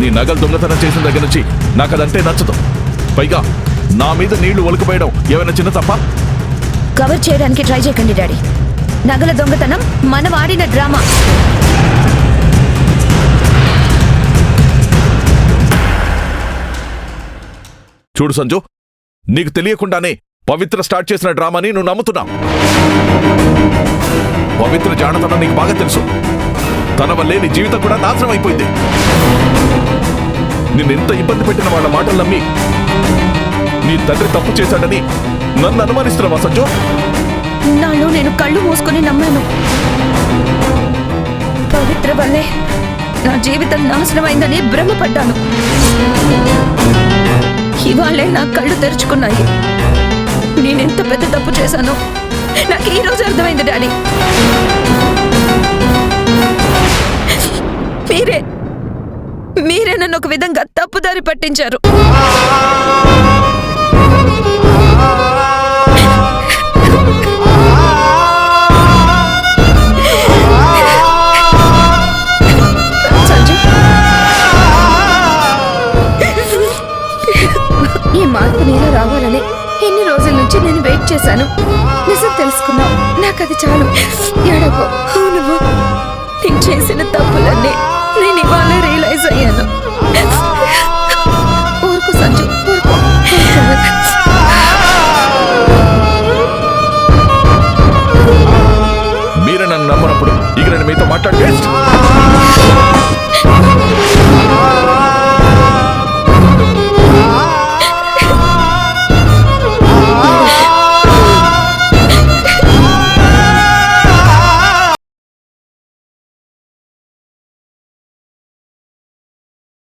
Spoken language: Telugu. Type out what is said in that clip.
నీ నగలు దొంగతనం చేసిన దగ్గర నుంచి నాకు అదంటే నచ్చదు. పైగా నా మీద నీళ్లు ఒలికిపోయడం ఏమైనా చిన్న తప్ప? కవర్ చేయడానికి ట్రై చేయకండి డాడీ. నగల దొంగతనం మనం ఆడిన డ్రామా. చూడు సంజు, నీకు తెలియకుండానే పవిత్ర స్టార్ట్ చేసిన డ్రామాని నువ్వు నమ్ముతున్నావు. పవిత్ర జానతనం నీకు బాగా తెలుసు. తన వల్లే నీ జీవితం కూడా నాశనం అయిపోయింది. నిన్నెంత ఇబ్బంది పెట్టిన వాళ్ళ మాటలు నమ్మి నీ తండ్రి తప్పు చేశాడని నన్ను అనుమానిస్తున్నావా సంజు? నాలో నేను కళ్ళు మూసుకొని నమ్మాను. పవిత్ర వల్లే నా జీవితం నాశనమైందని భ్రమపడ్డాను. ఇవాళే నా కళ్ళు తెరుచుకున్నాయి. నేనెంత పెద్ద తప్పు చేశానో నాకు ఈ రోజు అర్థమైంది డాడీ. మీరే నన్ను ఒక విధంగా తప్పుదారి పట్టించారు. ఈ మార్పు నీలో రావాలని ఎన్ని రోజుల నుంచి నేను వెయిట్ చేశాను. నిజం తెలుసుకున్నావు, నాకు అది చాలు. ఎడగో నువ్వు నేను చేసిన తప్పులన్నీ నేను ఇవాళ రియలైజ్ అయ్యాను.